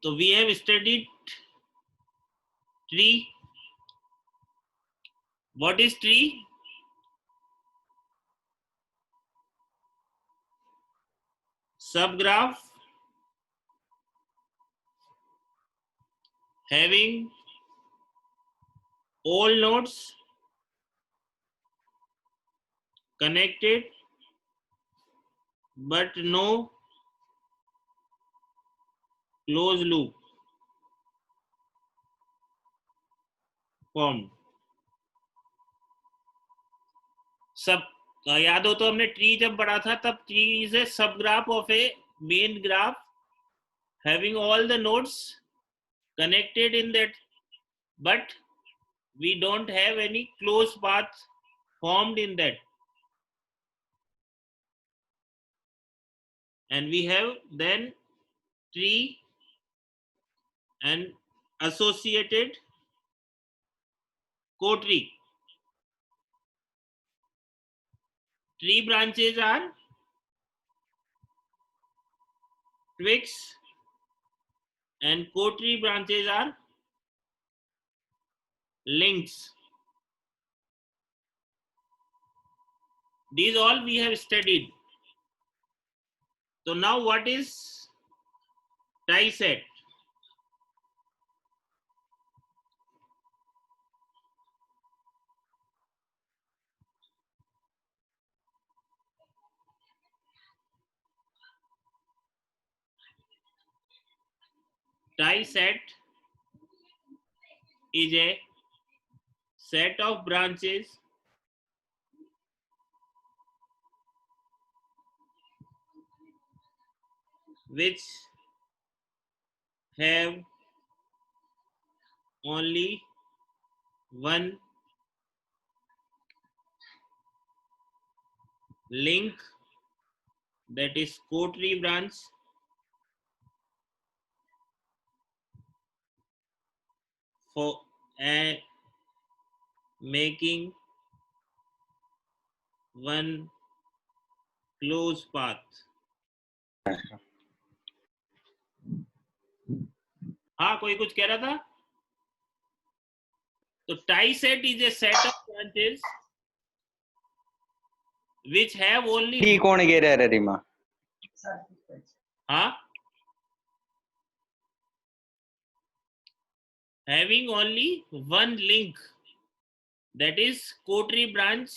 So we have studied tree. What is tree? Subgraph having all nodes connected but no closed loop formed. सब याद हो तो हमने tree जब पढ़ा था तब ट्री इज ए सब graph of A main graph having all the nodes connected in that, but we don't have any closed path formed in that, and we have then tree and associated co-tree. Tree branches are twigs and co-tree branches are links. These all we have studied. So now what is tie set? Tie set is a set of branches which have only one link, that is co-tree branch, for making one closed path. हाँ, कोई कुछ कह रहा था? तो tie set is a set of branches which have only T कोण गेल्या रे रिमा? हाँ, having only one link, that is co-tree branch,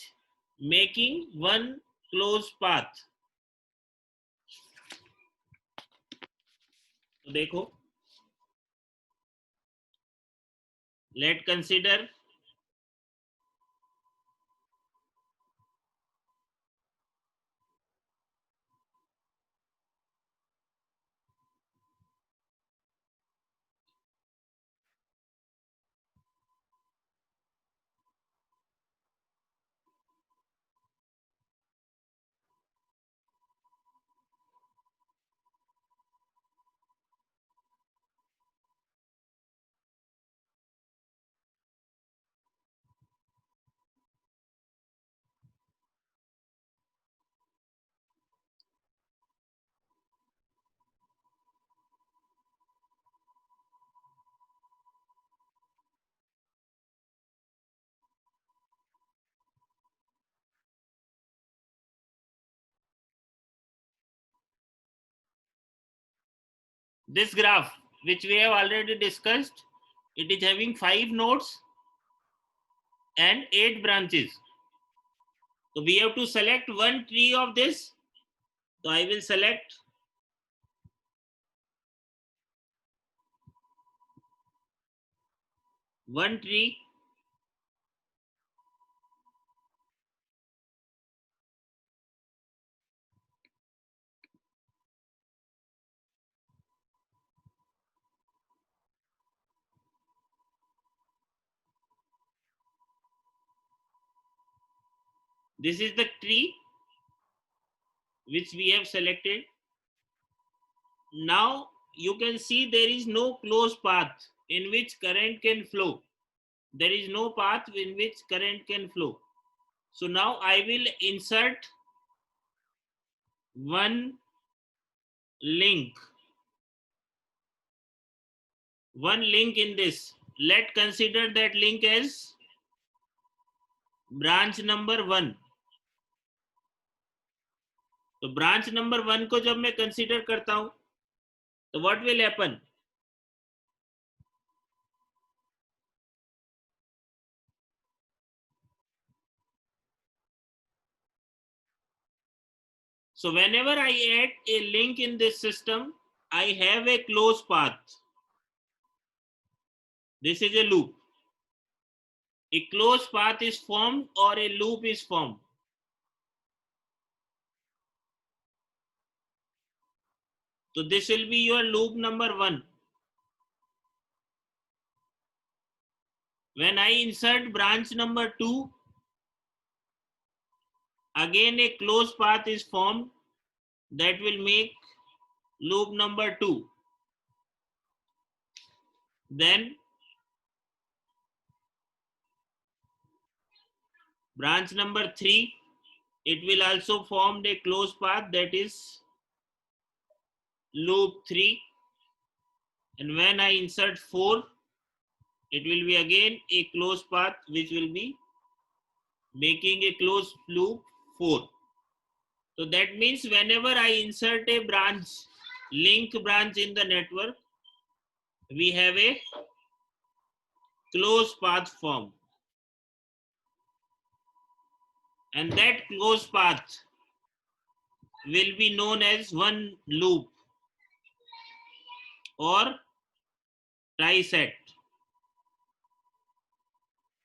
making one closed path. तो देखो, let consider this graph which we have already discussed. It is having 5 nodes and 8 branches. So we have to select one tree of this. So I will select one tree. This is the tree which we have selected. Now you can see there is no closed path in which current can flow. There is no path in which current can flow. So now I will insert one link one link in this. Let's consider that link as branch number 1. तो branch number 1 को जब मैं consider करता हूं तो what will happen? So whenever I add a link in this system, I have a closed path. This is a loop. A closed path is formed or a loop is formed. So this will be your loop number 1. When I insert branch number 2, again a closed path is formed that will make loop number 2. Then branch number 3, it will also form a closed path, that is loop 3. And when I insert 4, it will be again a closed path which will be making a closed loop 4. So that means whenever I insert a branch, link branch in the network, we have a closed path formed. And that closed path will be known as one loop or tie set.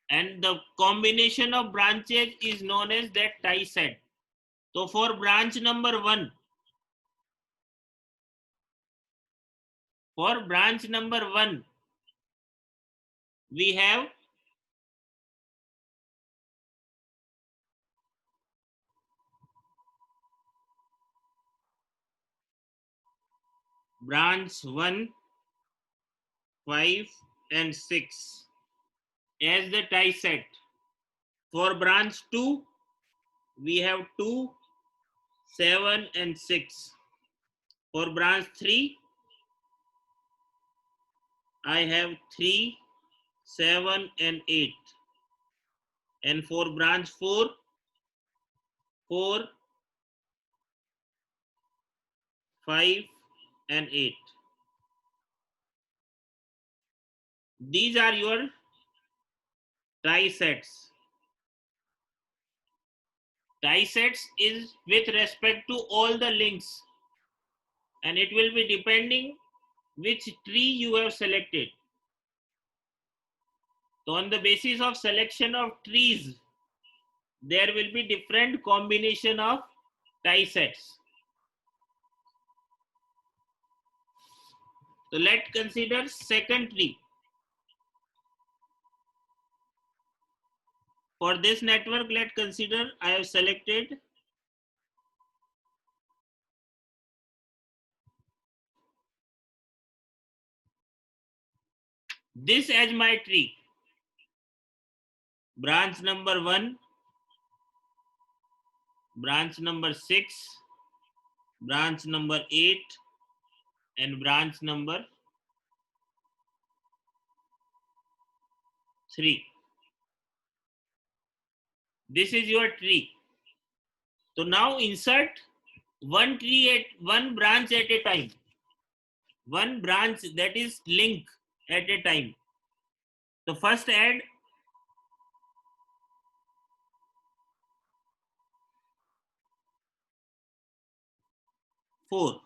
And the combination of branches is known as that tie set. So for branch number 1, we have branch 1, 5 and 6 as the tie set. For branch 2, we have 2, 7 and 6. For branch 3, I have 3, 7 and 8. And for branch 4, 4, 5 and 8. These are your tie sets. Die sets is with respect to all the links, and it will be depending which tree you have selected. So on the basis of selection of trees, there will be different combination of tie sets. So let's consider second tree. For this network, let's consider I have selected this as my tree. Branch number 1, branch number 6, branch number 8, and branch number 3. This is your tree. So now insert one branch at a time. One branch, that is link, at a time. So first add four.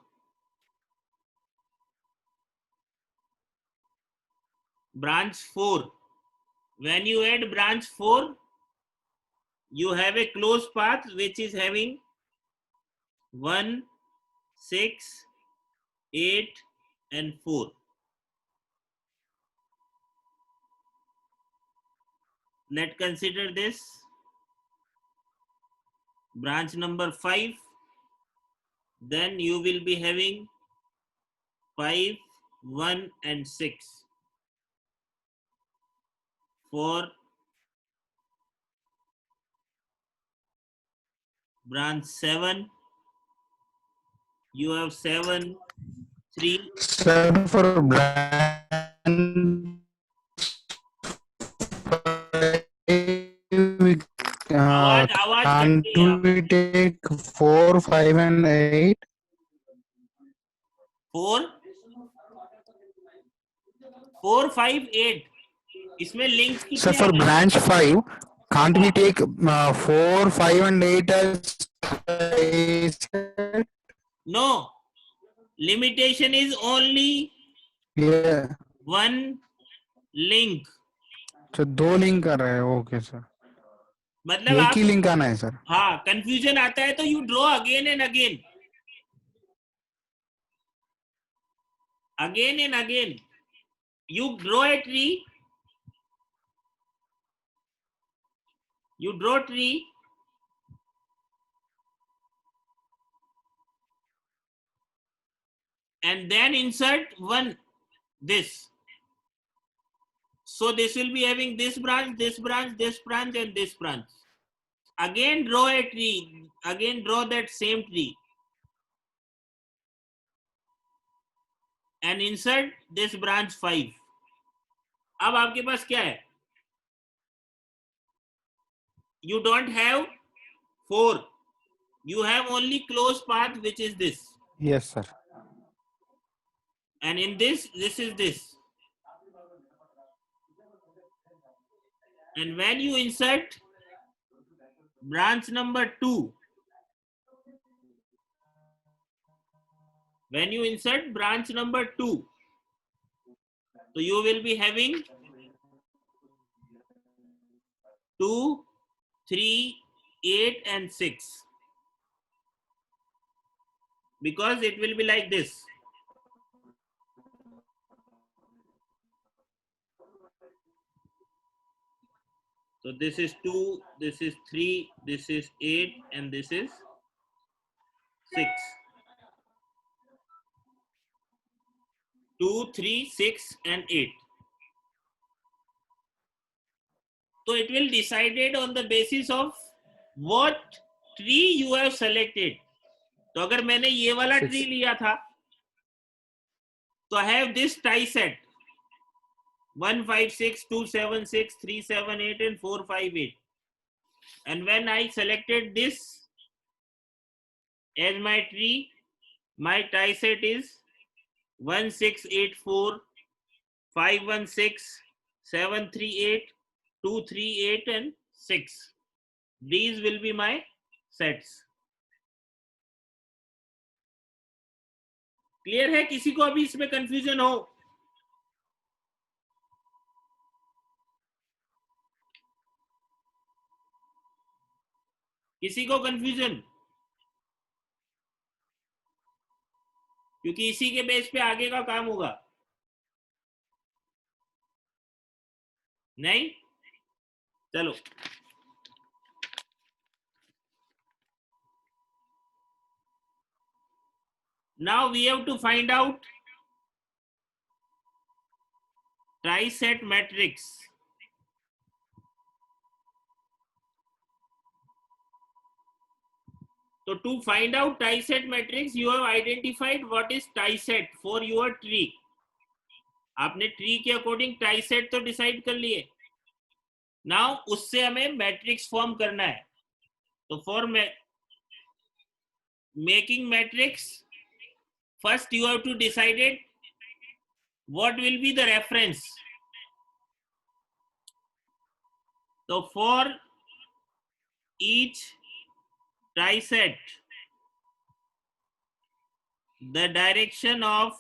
Branch 4. When you add branch 4, you have a closed path which is having 1, 6, 8 and 4. Let's consider this. Branch number 5. Then you will be having 5, 1 and 6. For branch 7, you have 7, 3. Sir, for branch आवाज cut can't रही है आप। we take 4, 5 and 8? 4, 4, 5, 8 इसमें links Sir, कितने आ for गए? branch 5, can't we हाँ, take 4, 5 and 8 as no, limitation is only yeah. One link. तो 2 link कर रहे हैं, ओके सर, मतलब एक ही आप, लिंक आना है सर। हाँ, कंफ्यूजन आता है तो you draw again and again, again and again you draw a tree, you draw tree and then insert one this, so this will be having this branch, this branch, this branch and this branch. Again draw a tree, again draw that same tree and insert this branch 5. अब आपके पास क्या है? You don't have 4, you have only closed path which is this, Yes sir. and in this is this, and when you insert branch number 2, when you insert branch number 2, so you will be having 2, 3, 8 and 6, because it will be like this. So this is 2, this is 3, this is 8 and this is 6. 2, 3, 6 and 8. So it will decided on the basis of what tree you have selected. तो अगर मैंने ये वाला tree लिया था तो I have this tie set 1, 5, 6, 2, 7, 6, 3, 7, 8 and 4, 5, 8. And when I selected this as my tree, my tie set is 1, 6, 8, 4, 5, 1, 6, 7, 3, 8, 2, 3, 8 and 6. These will be my sets. Clear है? किसी को अभी इसमें कंफ्यूजन हो? किसी को कंफ्यूजन? क्योंकि इसी के बेस पे आगे का काम होगा। नहीं? चलो, now we have to find out trie-set matrix. So to find out tie-set matrix, you have identified what is tie-set for your tree. आपने ट्री के अकॉर्डिंग tie-set तो डिसाइड कर लिए। नाउ उससे हमें मैट्रिक्स फॉर्म करना है। तो for making matrix, first you have to decide what will be the reference. So for each tie-set, the direction of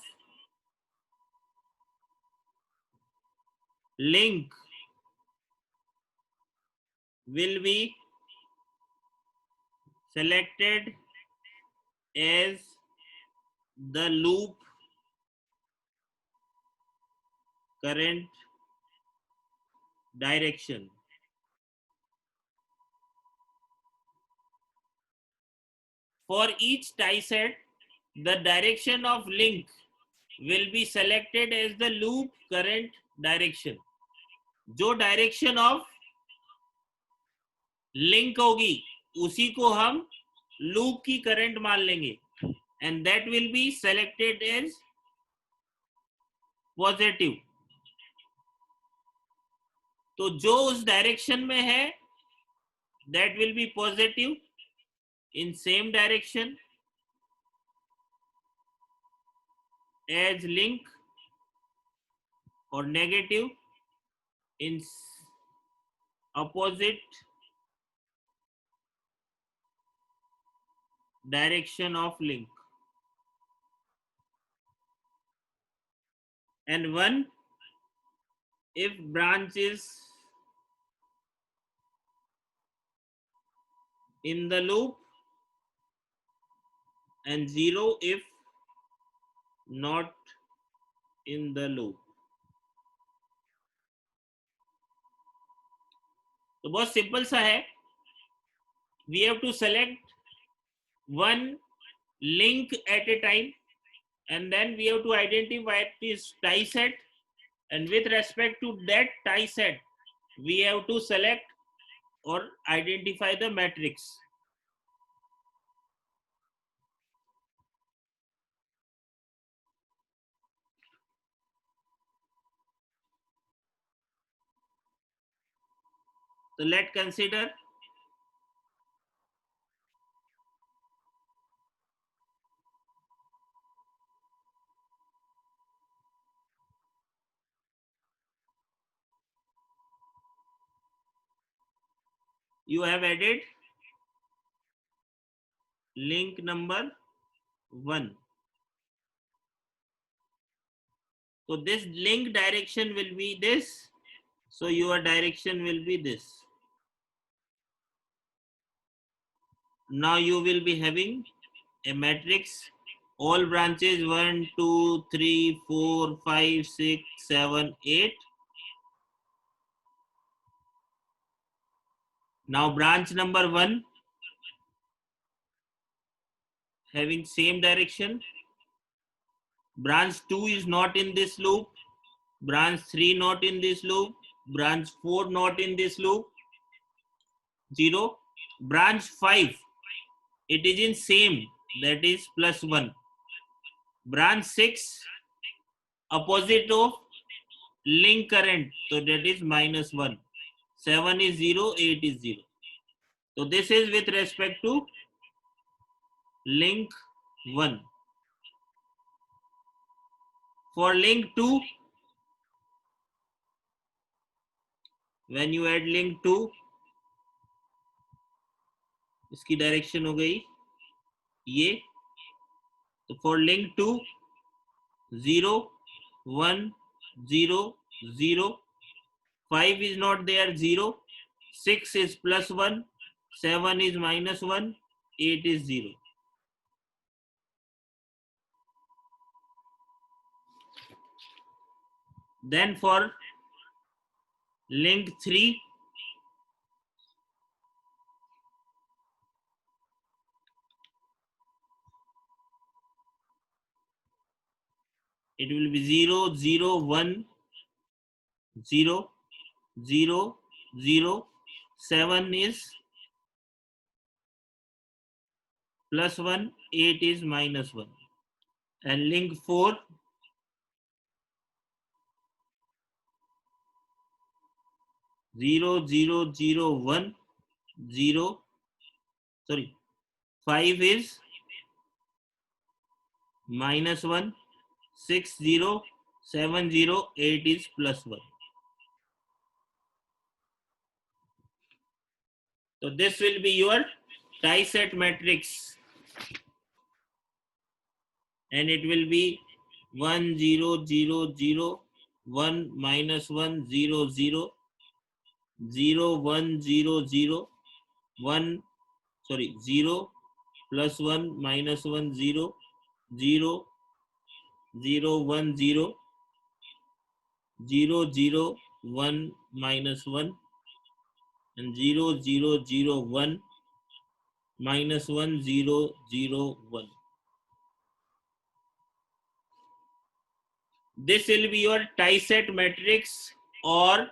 link will be selected as the loop current direction. For each tie set, the direction of link will be selected as the loop current direction. जो direction of link होगी उसी को हम loop की current मान लेंगे, and that will be selected as positive. तो जो उस डायरेक्शन में है that will be positive in same direction as link, or negative in opposite direction of link. And one, if branch is in the loop, and 0 if not in the loop. तो बहुत simple सा है. We have to select one link at a time, and then we have to identify this tie set, and with respect to that tie set we have to select or identify the matrix. So let's consider you have added link number 1. So this link direction will be this. So your direction will be this. Now you will be having a matrix. All branches 1, 2, 3, 4, 5, 6, 7, 8. Now branch number 1 having same direction. Branch 2 is not in this loop. Branch 3 not in this loop. Branch 4 not in this loop. 0. Branch 5, it is in same, that is +1. Branch 6, opposite of link current, so that is -1. 7 is 0, 8 is 0. So this is with respect to link 1. For link 2, when you add link 2, इसकी direction हो गई ये. तो for link 2, 0, 1, 0, 0, 5 is not there, 0, 6 is +1, 7 is -1, 8 is 0. Then for link 3, it will be 0, 0, 1, 0, 0, 0, 7 is +1, 8 is -1. And link 4, 0, 0, 0, 1, 0, sorry, 5 is -1, 6, 0, 7, 0, 8 is +1. So this will be your tie set matrix, and it will be 1, 0, 0, 0, 1, -1, 0, 0, 0, 1, 0, 0, 1, sorry, 0, +1, -1, 0, 0, 0, 1, 0, 0, 0, 1, -1, and 0, 0, 0, 1, -1, 0, 0, 1. This will be your tie set matrix or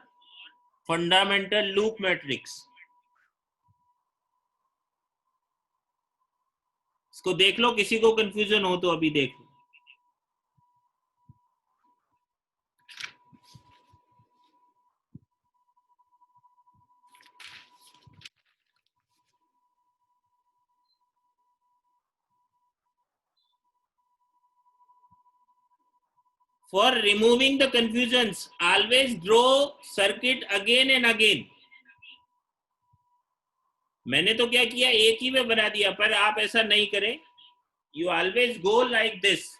fundamental loop matrix. इसको देख लो, किसी को confusion हो तो अभी देख लो. For removing the confusions, always draw circuit again and again. मैंने तो क्या किया, एक ही में बना दिया, पर आप ऐसा नहीं करें. You always go like this.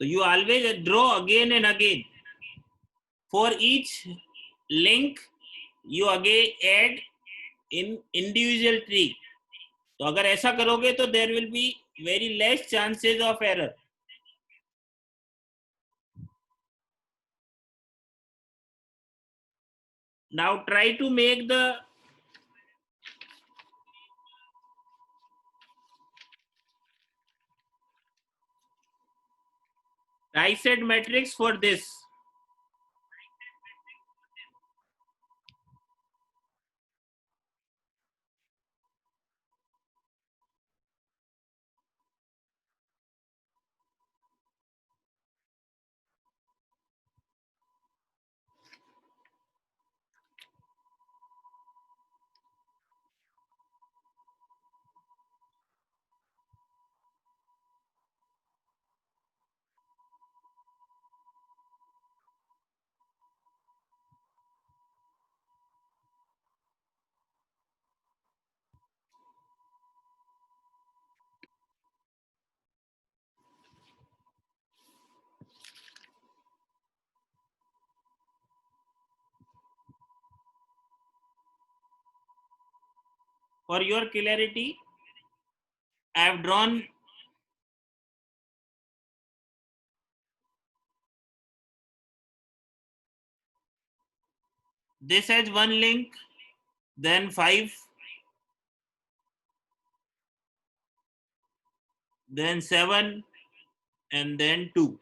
So you always draw again and again. For each link, you again add in individual tree. तो अगर ऐसा करोगे तो there will be very less chances of error. Now try to make the dissect matrix for this. For your clarity, I have drawn this as one link, then 5, then 7, and then 2.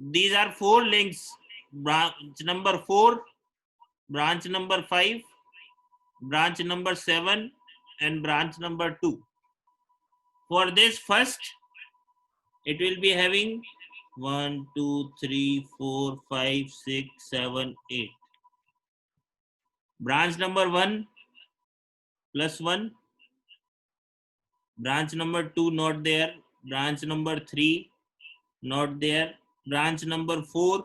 These are 4 links. Branch number 4, branch number 5, branch number 7, and branch number 2. For this first, it will be having 1, 2, 3, 4, 5, 6, 7, 8. Branch number 1 plus 1. Branch number 2 not there. Branch number 3 not there. Branch number 4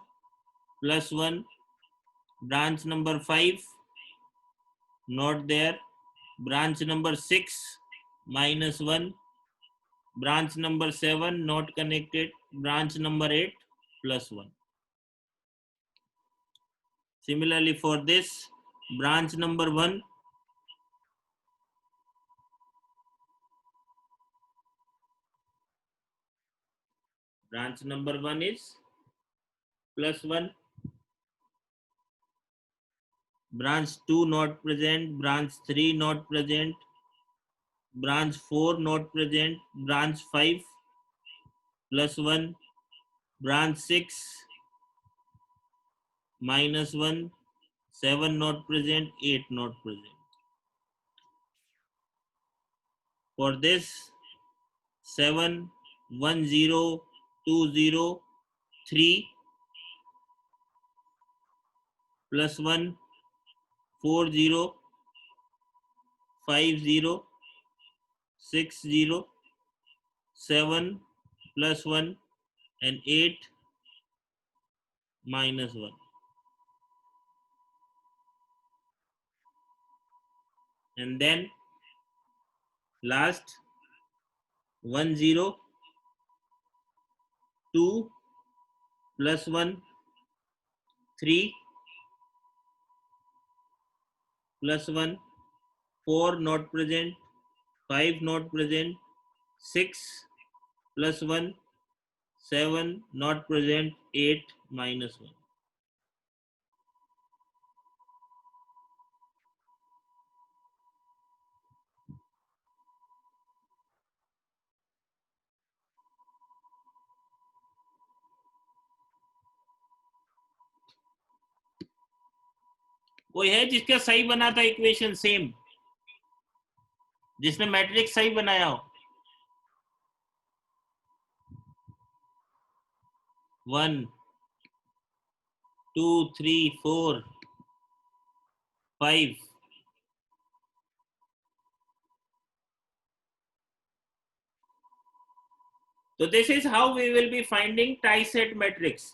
plus 1. Branch number 5 not there. Branch number 6 minus 1. Branch number 7 not connected. Branch number 8 plus 1. Similarly for this, branch number 1 is plus 1. Branch 2 not present. Branch 3 not present. Branch 4 not present. Branch 5 plus 1. Branch 6 minus 1. 7 not present. 8 not present. For this, 7, 1, 0, 2, 0, 3 plus 1, 4, 0, 5, 0, 6, 0, 7 plus 1, and 8 minus 1. And then last, 1, 0, 2 plus 1, 3 plus 1, 4 not present, 5 not present, 6 plus 1, 7 not present, 8 minus 1. वो है जिसका सही बना था equation, same जिसने matrix सही बनाया हो. 1 2 3 4 5. So this is how we will be finding tie-set matrix.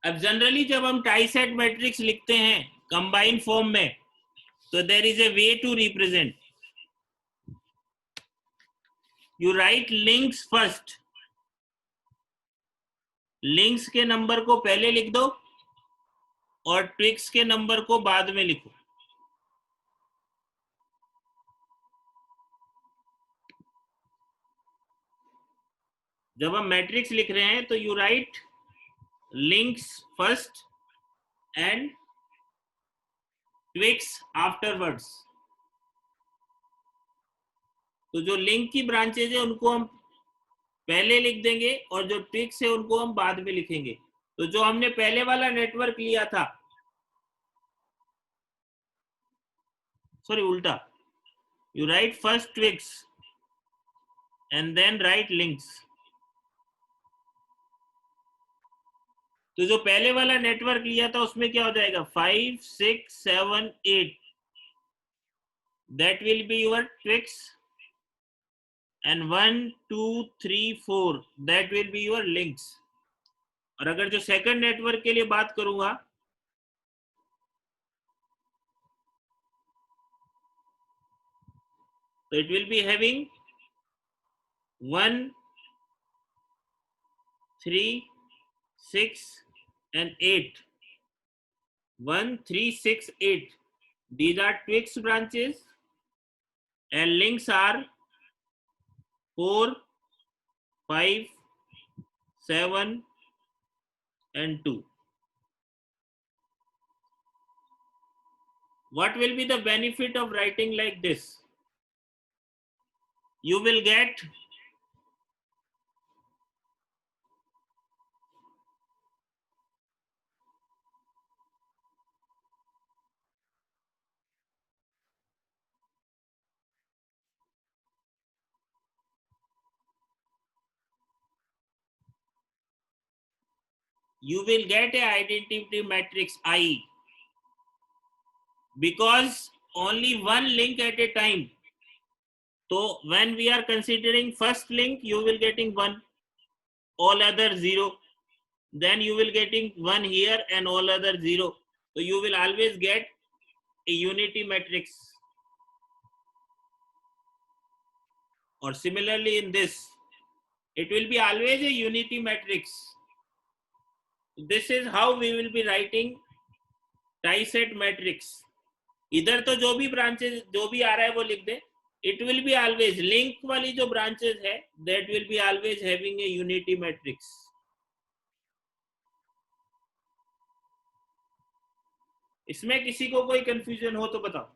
अब जनरली जब हम tie-set matrix लिखते हैं कंबाइन फॉर्म में, तो there is a way to represent. You write links first. Links के नंबर को पहले लिख दो और ट्विक्स के नंबर को बाद में लिखो. जब हम मैट्रिक्स लिख रहे हैं तो you write links first and twigs afterwards. तो जो लिंक की ब्रांचेज है उनको हम पहले लिख देंगे और जो ट्विक्स है उनको हम बाद में लिखेंगे. तो जो हमने पहले वाला नेटवर्क लिया था, सॉरी उल्टा, you write first twigs and then write links. तो जो पहले वाला नेटवर्क लिया था उसमें क्या हो जाएगा, 5 6 7 8, that will be your twix, and 1 2 3 4 that will be your links. और अगर जो सेकंड नेटवर्क के लिए बात करूंगा, तो it will be having 1 3 6 and 8. 1 3 6 8, these are twix branches, and links are 4 5 7 and 2. What will be the benefit of writing like this? You will get a identity matrix I, because only one link at a time. So when we are considering first link, you will getting 1, all other 0. Then you will getting 1 here and all other 0. So you will always get a unity matrix. Or similarly in this, it will be always a unity matrix. This is how we will be writing tie-set matrix. इधर तो जो भी branches जो भी आ रहा है वो लिख दे. It will be always link वाली जो ब्रांचेस है, that will be always having a unity matrix. इसमें किसी को कोई कंफ्यूजन हो तो बताओ.